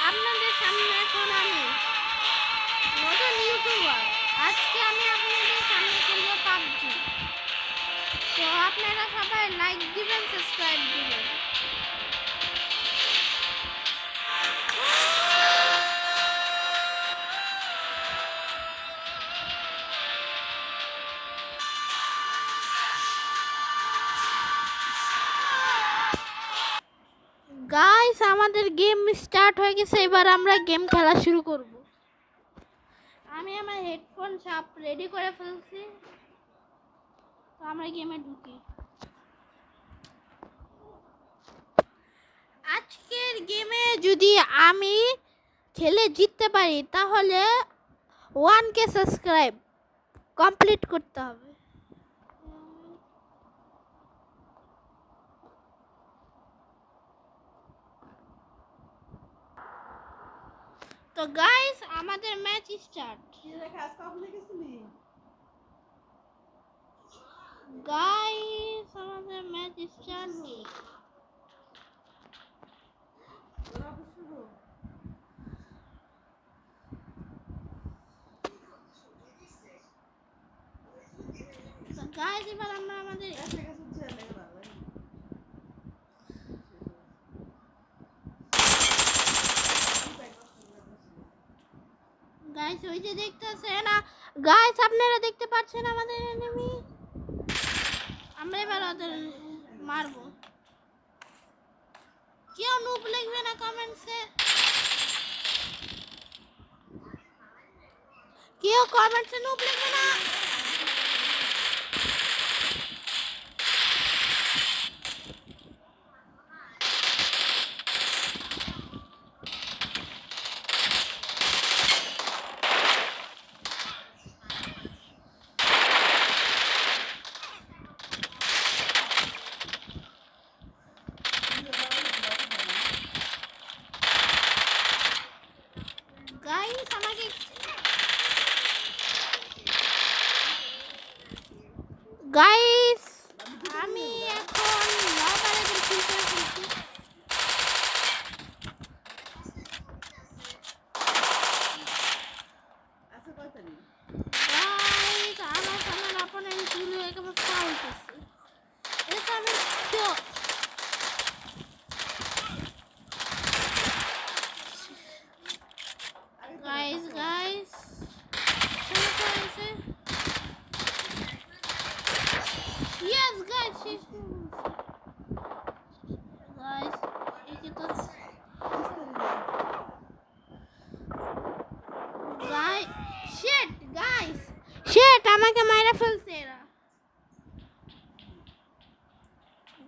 আপনাদের সামনে এখন আমি নতুন ইউটিউবার। আজকে আমি আপনাদের সামনে খেলবো পাবজি। তো আপনারা সবাই লাইক দিবেন, সাবস্ক্রাইব দিবেন। গাইস, আমাদের গেম স্টার্ট হয়ে গেছে। এবার আমরা গেম খেলা শুরু করব। আমি আমার হেডফোন সব রেডি করে ফেলছি। তো আমরা গেমে ঢুকি। আজকের গেমে যদি আমি খেলে জিততে পারি তাহলে 1K সাবস্ক্রাইব কমপ্লিট করতে হবে। তো গাইস, আমাদের ম্যাচ স্টার্ট। গাইস, আমাদের ম্যাচ স্টার্ট। তো গাইস, এবার আমরা আমাদের গাইস ওই যে দেখতেছেন না গাইস, আপনারা দেখতে পাচ্ছেন আমাদের এনিমি। আমরা এবার ওদের মারবো। কেউ নুব লিখবে না কমেন্টসে, কেউ কমেন্টসে নুব লিখবে না। গাইস আমাকে গাইস আমি এখন নবারে কিল করে ফেলছি। গাইস আমার সামনে অপোনেন্ট ছিল, একেবারে ফাউল করছে। এটা আমি গাইস গাইস ইয়েস গাইস শেষ গাইস একে তো গাইস শিট আমাকে মাইরা ফেলছে এরা।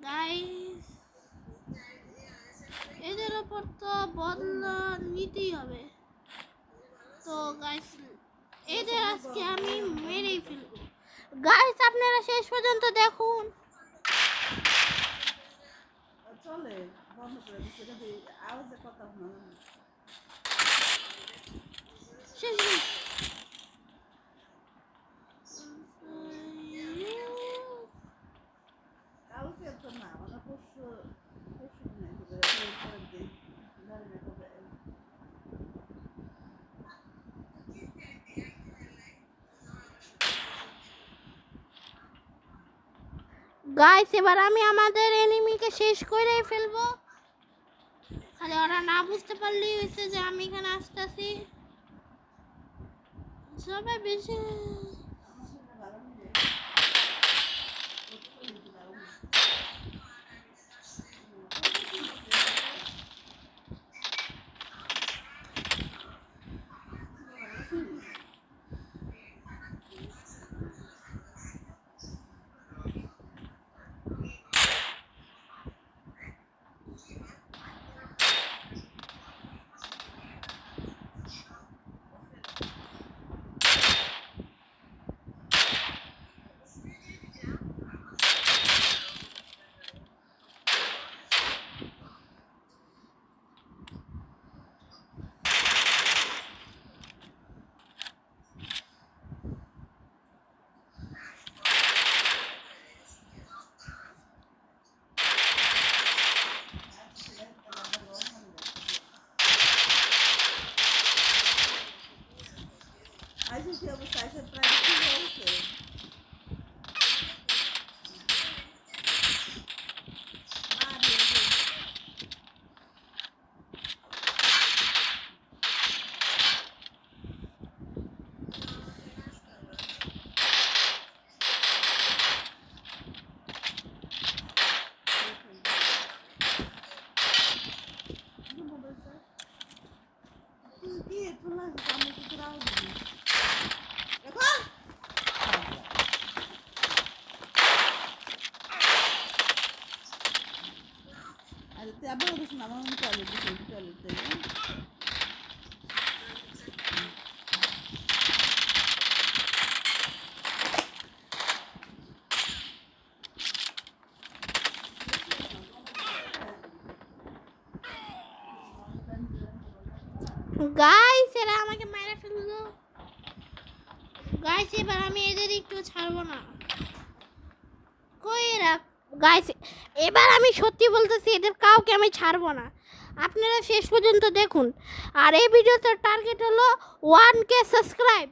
গাইস এদের উপর তো বদলা নিতেই হবে। তো গাইস এদের আজকে আমি মেরেই ফেলবো। গাইস আপনারা শেষ পর্যন্ত দেখুন। চলে বন্ধ করে দিছে, এটা আওয়াজে কথা হয় না। শেষ কালকে তো না, মানে পরশু গাইস এবার আমি আমাদের এনিমিকে শেষ করেই ফেলবো। খালি ওরা না বুঝতে পারলেই হয়েছে যে আমি এখানে আসতেছি। সবাই বেশি আপনার কথা শোনা আমার টয়লেট টয়লেট গাইস এরা আমাকে মেরে ফেললো গাইস এবার আমি এদের একটু ছাড়বো না কই এরা গাইস এবার আমি সত্যি বলতেছি এদের কাউকে আমি ছাড়বো না আপনারা শেষ পর্যন্ত দেখুন আর এই ভিডিওটার টার্গেট হলো 1K সাবস্ক্রাইব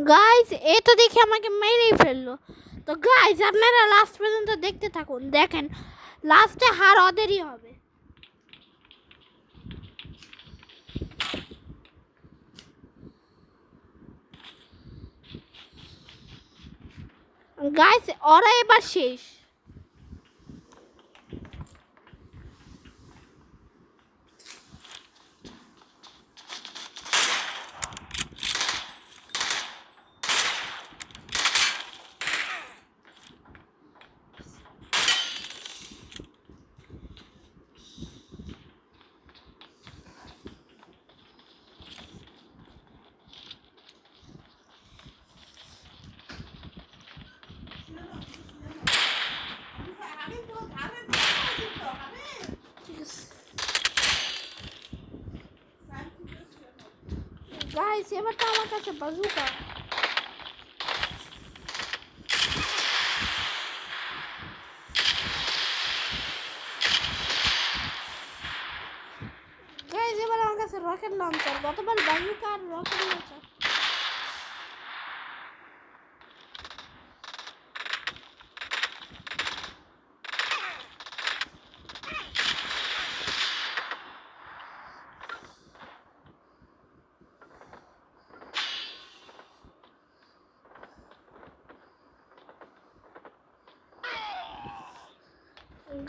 গাইস এ তো দেখি আমাকে মেরেই ফেললো তো গাইস আপনারা লাস্ট পর্যন্ত দেখতে থাকুন দেখেন লাস্টে হার ওদেরই হবে গাইস ওরা এবার শেষ গাইস এবার তো আমার কাছে বাজুকা গাইস এবার আমার কাছে রকেট লঞ্চার গতবার বাজুকা আর রকেট লঞ্চার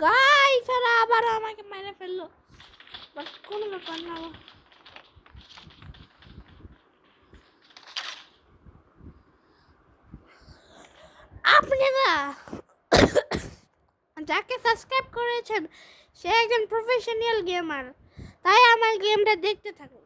গাইস এরা আবার আমাকে মেরে ফেললো বাট কোনো ব্যাপার না আপনারা যাকে সাবস্ক্রাইব করেছেন সে একজন প্রফেশনাল গেমার তাই আমার গেমটা দেখতে থাকুন